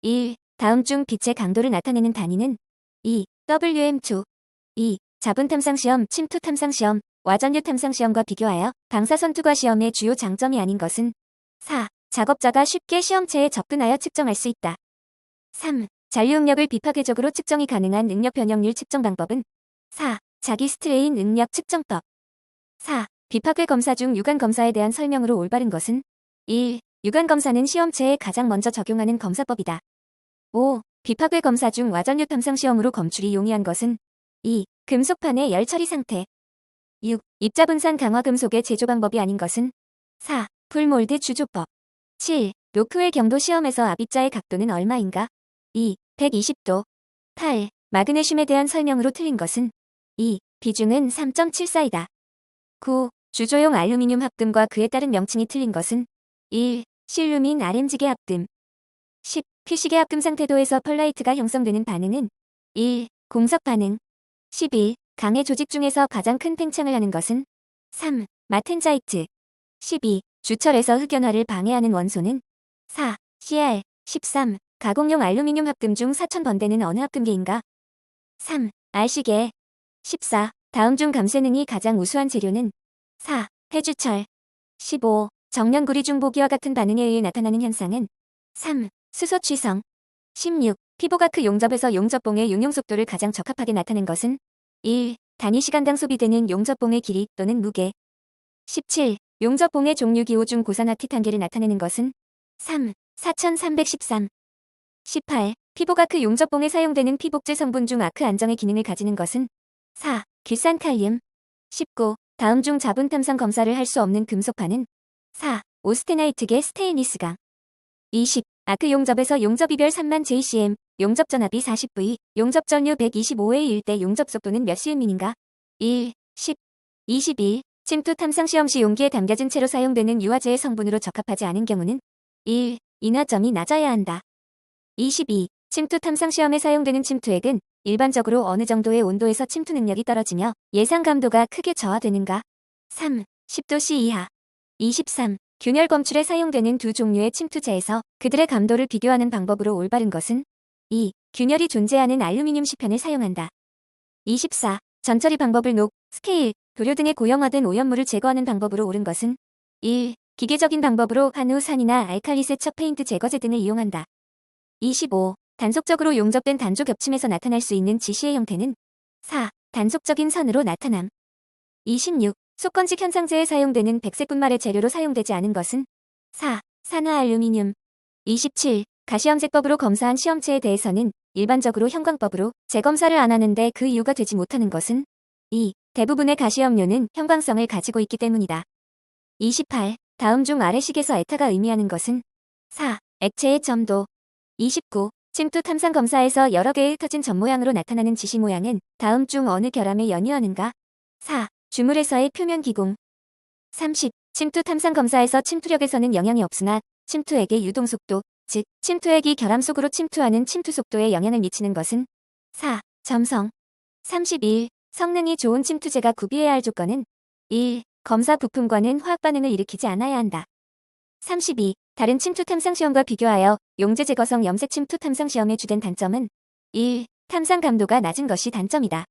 1. 다음 중 빛의 강도를 나타내는 단위는 2. WM2. 2. 자분 탐상시험, 침투 탐상시험, 와전류 탐상시험과 비교하여 방사선 투과 시험의 주요 장점이 아닌 것은 4. 작업자가 쉽게 시험체에 접근하여 측정할 수 있다. 3. 잔류응력을 비파괴적으로 측정이 가능한 응력 변형률 측정 방법은 4. 자기 스트레인 응력 측정법. 4. 비파괴 검사 중 유관 검사에 대한 설명으로 올바른 것은 1. 유관 검사는 시험체에 가장 먼저 적용하는 검사법이다. 5. 비파괴 검사 중 와전류 탐상 시험으로 검출이 용이한 것은 2. 금속판의 열 처리 상태. 6. 입자 분산 강화 금속의 제조 방법이 아닌 것은 4. 풀몰드 주조법. 7. 로크웰 경도 시험에서 앞입자의 각도는 얼마인가? 2. 120도. 8. 마그네슘에 대한 설명으로 틀린 것은 2. 비중은 3.74이다. 9. 주조용 알루미늄 합금과 그에 따른 명칭이 틀린 것은 1. 실루민 RM지계 합금. 10. 퀴시계 합금 상태도에서 펄라이트가 형성되는 반응은 1. 공석 반응. 11. 강의 조직 중에서 가장 큰 팽창을 하는 것은 3. 마텐자이트. 12. 주철에서 흑연화를 방해하는 원소는 4. CR. 13. 가공용 알루미늄 합금 중 4000번대는 어느 합금계인가? 3. R시계. 14. 다음 중 감쇄능이 가장 우수한 재료는 4. 해주철. 15. 정년구리 중보기와 같은 반응에 의해 나타나는 현상은 3. 수소 취성. 16. 피보가크 용접에서 용접봉의 용용 속도를 가장 적합하게 나타낸 것은 1. 단위 시간당 소비되는 용접봉의 길이 또는 무게. 17. 용접봉의 종류 기호 중 고산화 티탄계를 나타내는 것은 3. 4313. 18. 피보가크 용접봉에 사용되는 피복제 성분 중 아크 안정의 기능을 가지는 것은 4. 규산칼륨. 19. 다음 중 자분 탐상 검사를 할 수 없는 금속판은 4. 오스테나이트계 스테인리스강. 20. 아크 용접에서 용접이별 3만 JCM, 용접전압이 40V, 용접전류 125의 1대 용접속도는 몇 시음민인가? 1. 10. 21. 침투 탐상 시험 시 용기에 담겨진 채로 사용되는 유화제의 성분으로 적합하지 않은 경우는 1. 인화점이 낮아야 한다. 22. 침투 탐상 시험에 사용되는 침투액은 일반적으로 어느 정도의 온도에서 침투 능력이 떨어지며 예상 감도가 크게 저하되는가? 3. 10도씨 이하. 23. 균열 검출에 사용되는 두 종류의 침투제에서 그들의 감도를 비교하는 방법으로 올바른 것은 2. 균열이 존재하는 알루미늄 시편을 사용한다. 24. 전처리 방법을 녹, 스케일, 도료 등의 고형화된 오염물을 제거하는 방법으로 옳은 것은 1. 기계적인 방법으로 한우, 산이나 알칼리 세척 페인트 제거제 등을 이용한다. 25. 단속적으로 용접된 단조 겹침에서 나타날 수 있는 지시의 형태는 4. 단속적인 선으로 나타남. 26. 속건직 현상제에 사용되는 백색 분말의 재료로 사용되지 않은 것은 4. 산화알루미늄. 27. 가시험제법으로 검사한 시험체에 대해서는 일반적으로 형광법으로 재검사를 안 하는데 그 이유가 되지 못하는 것은 2. 대부분의 가시험료는 형광성을 가지고 있기 때문이다. 28. 다음 중 아래식에서 에타가 의미하는 것은 4. 액체의 점도. 29. 침투 탐상 검사에서 여러 개의 흩어진 점 모양으로 나타나는 지시 모양은 다음 중 어느 결함에 연유하는가? 4. 주물에서의 표면 기공. 30. 침투 탐상 검사에서 침투력에서는 영향이 없으나 침투액의 유동속도, 즉 침투액이 결함 속으로 침투하는 침투 속도에 영향을 미치는 것은 4. 점성. 31. 성능이 좋은 침투제가 구비해야 할 조건은 1. 검사 부품과는 화학 반응을 일으키지 않아야 한다. 32. 다른 침투 탐상 시험과 비교하여 용재 제거성 염색 침투 탐상 시험의 주된 단점은 1. 탐상 감도가 낮은 것이 단점이다.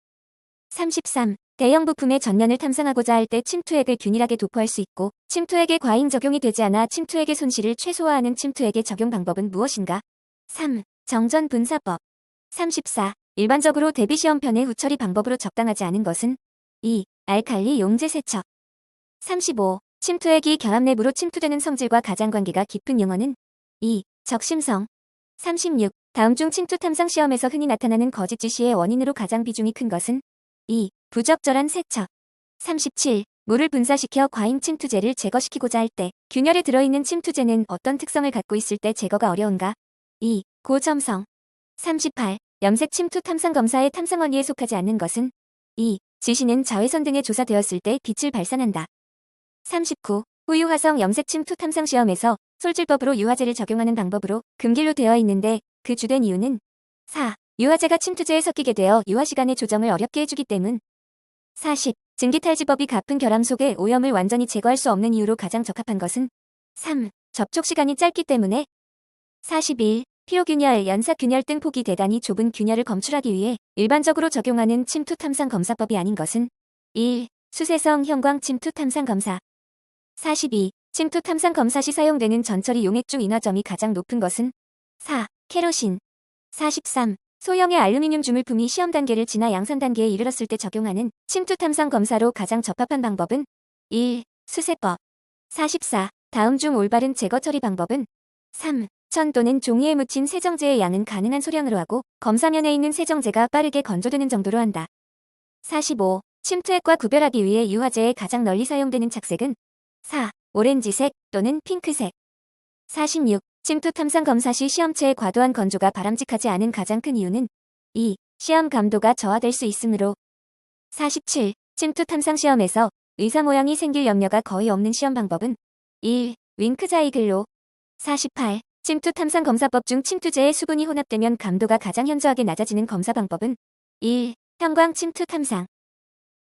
33. 대형 부품의 전면을 탐상하고자 할 때 침투액을 균일하게 도포할 수 있고 침투액의 과잉 적용이 되지 않아 침투액의 손실을 최소화하는 침투액의 적용 방법은 무엇인가? 3. 정전 분사법. 34. 일반적으로 대비시험편의 후처리 방법으로 적당하지 않은 것은 2. 알칼리 용재 세척. 35. 침투액이 결합 내부로 침투되는 성질과 가장 관계가 깊은 용어는 2. 적심성. 36. 다음 중 침투 탐상 시험에서 흔히 나타나는 거짓 지시의 원인으로 가장 비중이 큰 것은 2. 부적절한 세척. 37. 물을 분사시켜 과잉 침투제를 제거시키고자 할 때 균열에 들어있는 침투제는 어떤 특성을 갖고 있을 때 제거가 어려운가? 2. 고점성. 38. 염색 침투 탐상 검사의 탐상 원리에 속하지 않는 것은 2. 지시는 자외선 등에 조사되었을 때 빛을 발산한다. 39. 후유화성 염색 침투 탐상 시험에서 솔질법으로 유화제를 적용하는 방법으로 금길로 되어 있는데 그 주된 이유는 4. 유화제가 침투제에 섞이게 되어 유화시간의 조정을 어렵게 해주기 때문. 40. 증기탈지법이 가쁜 결함 속의 오염을 완전히 제거할 수 없는 이유로 가장 적합한 것은 3. 접촉시간이 짧기 때문에. 41. 피호균열, 연사균열 등 폭이 대단히 좁은 균열을 검출하기 위해 일반적으로 적용하는 침투 탐상 검사법이 아닌 것은 1. 수세성 형광 침투 탐상 검사. 42. 침투 탐상 검사 시 사용되는 전처리 용액 중 인화점이 가장 높은 것은 4. 케로신. 43. 소형의 알루미늄 주물품이 시험 단계를 지나 양산 단계에 이르렀을 때 적용하는 침투 탐상 검사로 가장 적합한 방법은 1. 수세법. 44. 다음 중 올바른 제거 처리 방법은 3. 천 또는 종이에 묻힌 세정제의 양은 가능한 소량으로 하고 검사면에 있는 세정제가 빠르게 건조되는 정도로 한다. 45. 침투액과 구별하기 위해 유화제에 가장 널리 사용되는 착색은 4. 오렌지색 또는 핑크색. 46. 침투 탐상 검사 시 시험체의 과도한 건조가 바람직하지 않은 가장 큰 이유는 2. 시험 감도가 저하될 수 있으므로. 47. 침투 탐상 시험에서 의사 모양이 생길 염려가 거의 없는 시험 방법은 1. 윙크자이글로. 48. 침투 탐상 검사법 중 침투제의 수분이 혼합되면 감도가 가장 현저하게 낮아지는 검사 방법은 1. 형광 침투 탐상.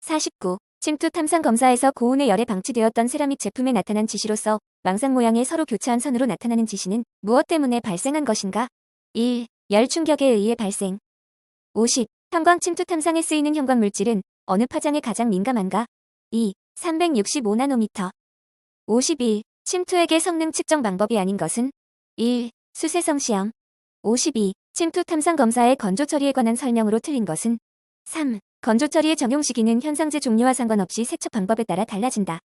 49. 침투 탐상 검사에서 고온의 열에 방치되었던 세라믹 제품에 나타난 지시로서 망상 모양의 서로 교차한 선으로 나타나는 지시는 무엇 때문에 발생한 것인가? 1. 열 충격에 의해 발생. 50. 형광 침투 탐상에 쓰이는 형광 물질은 어느 파장에 가장 민감한가? 2. 365나노미터. 51. 침투액의 성능 측정 방법이 아닌 것은 1. 수세성 시험. 52. 침투 탐상 검사의 건조 처리에 관한 설명으로 틀린 것은 3. 건조 처리의 적용 시기는 현상제 종류와 상관없이 세척 방법에 따라 달라진다.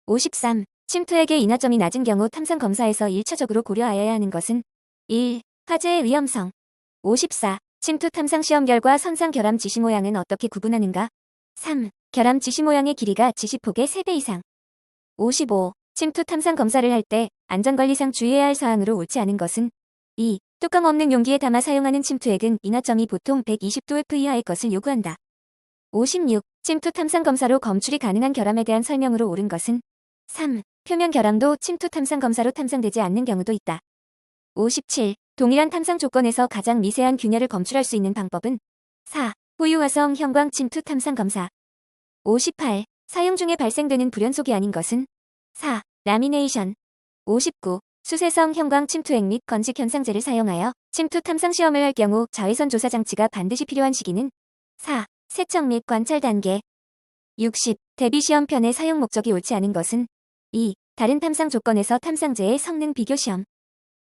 53. 침투액의 인화점이 낮은 경우 탐상 검사에서 1차적으로 고려하여야 하는 것은 1. 화재의 위험성. 54. 침투 탐상 시험 결과 선상 결함 지시 모양은 어떻게 구분하는가? 3. 결함 지시 모양의 길이가 지시폭의 3배 이상. 55. 침투 탐상 검사를 할 때 안전관리상 주의해야 할 사항으로 옳지 않은 것은 2. 뚜껑 없는 용기에 담아 사용하는 침투액은 인화점이 보통 120도 F 이하의 것을 요구한다. 56. 침투 탐상 검사로 검출이 가능한 결함에 대한 설명으로 옳은 것은 3. 표면 결함도 침투 탐상 검사로 탐상되지 않는 경우도 있다. 57. 동일한 탐상 조건에서 가장 미세한 균열을 검출할 수 있는 방법은 4. 호유화성 형광 침투 탐상 검사. 58. 사용 중에 발생되는 불연속이 아닌 것은 4. 라미네이션. 59. 수세성 형광 침투액 및 건식 현상제를 사용하여 침투 탐상 시험을 할 경우 자외선 조사 장치가 반드시 필요한 시기는 4. 세척 및 관찰 단계. 60. 대비 시험편의 사용 목적이 옳지 않은 것은 2. 다른 탐상 조건에서 탐상제의 성능 비교 시험.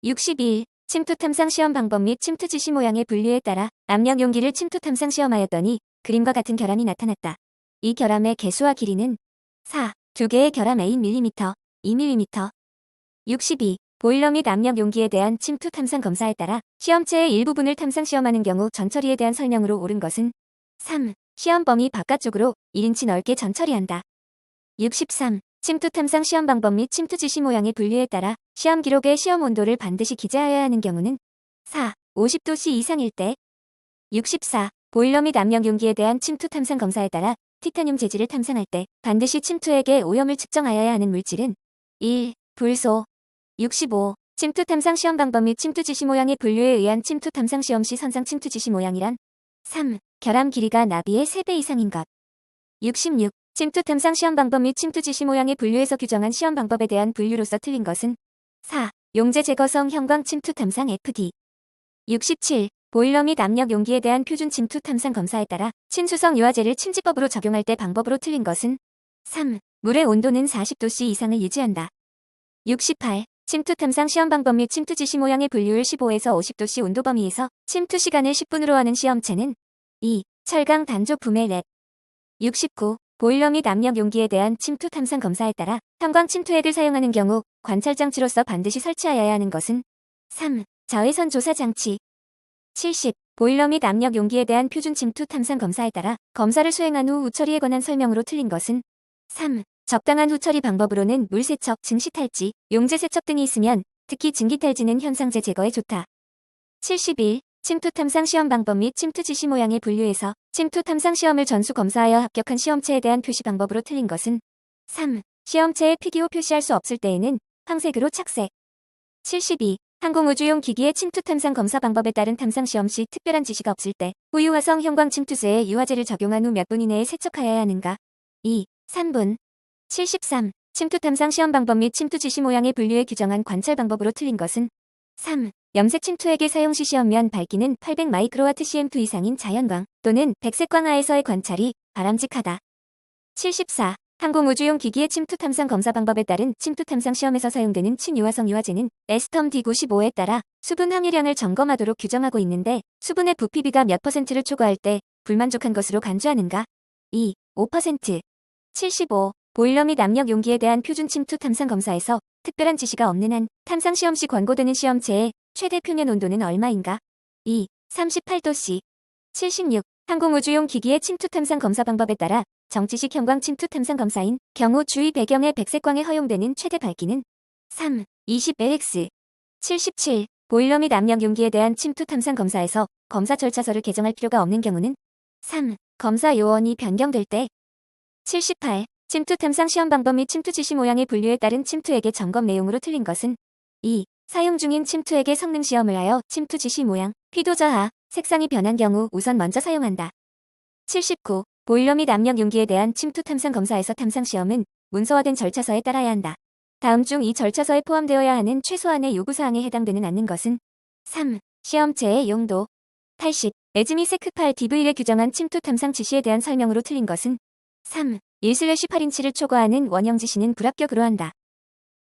61. 침투 탐상 시험 방법 및 침투 지시 모양의 분류에 따라 압력 용기를 침투 탐상 시험하였더니 그림과 같은 결함이 나타났다. 이 결함의 개수와 길이는 4. 두 개의 결함 A mm, 2mm. 62. 보일러 및 압력 용기에 대한 침투 탐상 검사에 따라 시험체의 일부분을 탐상 시험하는 경우 전처리에 대한 설명으로 옳은 것은 3. 시험 범위 바깥쪽으로 1인치 넓게 전처리한다. 63. 침투 탐상 시험 방법 및 침투 지시 모양의 분류에 따라 시험 기록에 시험 온도를 반드시 기재하여야 하는 경우는 4. 50도씨 이상일 때. 64. 보일러 및 압력 용기에 대한 침투 탐상 검사에 따라 티타늄 재질을 탐상할 때 반드시 침투액의 오염을 측정하여야 하는 물질은 1. 불소. 65. 침투 탐상 시험 방법 및 침투 지시 모양의 분류에 의한 침투 탐상 시험 시 선상 침투 지시 모양이란 3. 결함 길이가 나비의 3배 이상인 것. 66. 침투 탐상 시험 방법 및 침투 지시 모양의 분류에서 규정한 시험 방법에 대한 분류로서 틀린 것은 4. 용재 제거성 형광 침투 탐상 FD. 67. 보일러 및 압력 용기에 대한 표준 침투 탐상 검사에 따라 친수성 유화제를 침지법으로 적용할 때 방법으로 틀린 것은 3. 물의 온도는 40도씨 이상을 유지한다. 68. 침투 탐상 시험 방법 및 침투 지시 모양의 분류를 15에서 50도씨 온도 범위에서 침투 시간을 10분으로 하는 시험체는 2. 철강 단조품의 랩. 69. 보일러 및 압력 용기에 대한 침투 탐상 검사에 따라 형광 침투액을 사용하는 경우 관찰 장치로서 반드시 설치하여야 하는 것은 3. 자외선 조사 장치. 70. 보일러 및 압력 용기에 대한 표준 침투 탐상 검사에 따라 검사를 수행한 후 후처리에 관한 설명으로 틀린 것은 3. 적당한 후처리 방법으로는 물 세척, 증시 탈지, 용재 세척 등이 있으면 특히 증기 탈지는 현상제 제거에 좋다. 71. 침투 탐상 시험 방법 및 침투 지시 모양의 분류에서 침투 탐상 시험을 전수 검사하여 합격한 시험체에 대한 표시 방법으로 틀린 것은 3. 시험체에 필기호 표시할 수 없을 때에는 황색으로 착색. 72. 항공우주용 기기의 침투 탐상 검사 방법에 따른 탐상 시험 시 특별한 지시가 없을 때 호유화성 형광 침투제에 유화제를 적용한 후 몇 분 이내에 세척하여야 하는가? 2. 3분. 73. 침투 탐상 시험 방법 및 침투 지시 모양의 분류에 규정한 관찰 방법으로 틀린 것은 3. 염색 침투액의 사용 시 시험면 밝기는 800 마이크로와트 cm2 이상인 자연광 또는 백색광 하에서의 관찰이 바람직하다. 74. 항공우주용 기기의 침투 탐상 검사 방법에 따른 침투 탐상 시험에서 사용되는 친유화성 유화제는 에스텀 D95에 따라 수분 함유량을 점검하도록 규정하고 있는데 수분의 부피비가 몇 %를 초과할 때 불만족한 것으로 간주하는가? 2. 5%. 75. 보일러 및 압력 용기에 대한 표준 침투 탐상 검사에서 특별한 지시가 없는 한 탐상 시험 시 권고되는 시험체의 최대 표면 온도는 얼마인가? 2. 38도씨. 76. 항공우주용 기기의 침투 탐상 검사 방법에 따라 정지식 형광 침투 탐상 검사인 경우 주위 배경의 백색광에 허용되는 최대 밝기는 3. 20LX. 77. 보일러 및 압력 용기에 대한 침투 탐상 검사에서 검사 절차서를 개정할 필요가 없는 경우는 3. 검사 요원이 변경될 때. 78. 침투 탐상 시험 방법 및 침투 지시 모양의 분류에 따른 침투액의 점검 내용으로 틀린 것은 2. 사용 중인 침투액의 성능 시험을 하여 침투 지시 모양, 휘도 저하, 색상이 변한 경우 우선 먼저 사용한다. 79. 보일러 및 압력 용기에 대한 침투 탐상 검사에서 탐상 시험은 문서화된 절차서에 따라야 한다. 다음 중 이 절차서에 포함되어야 하는 최소한의 요구사항에 해당되는 않는 것은 3. 시험체의 용도. 80. 에즈미 세크8 DV1에 규정한 침투 탐상 지시에 대한 설명으로 틀린 것은 3. 1/8인치를 초과하는 원형 지시는 불합격으로 한다.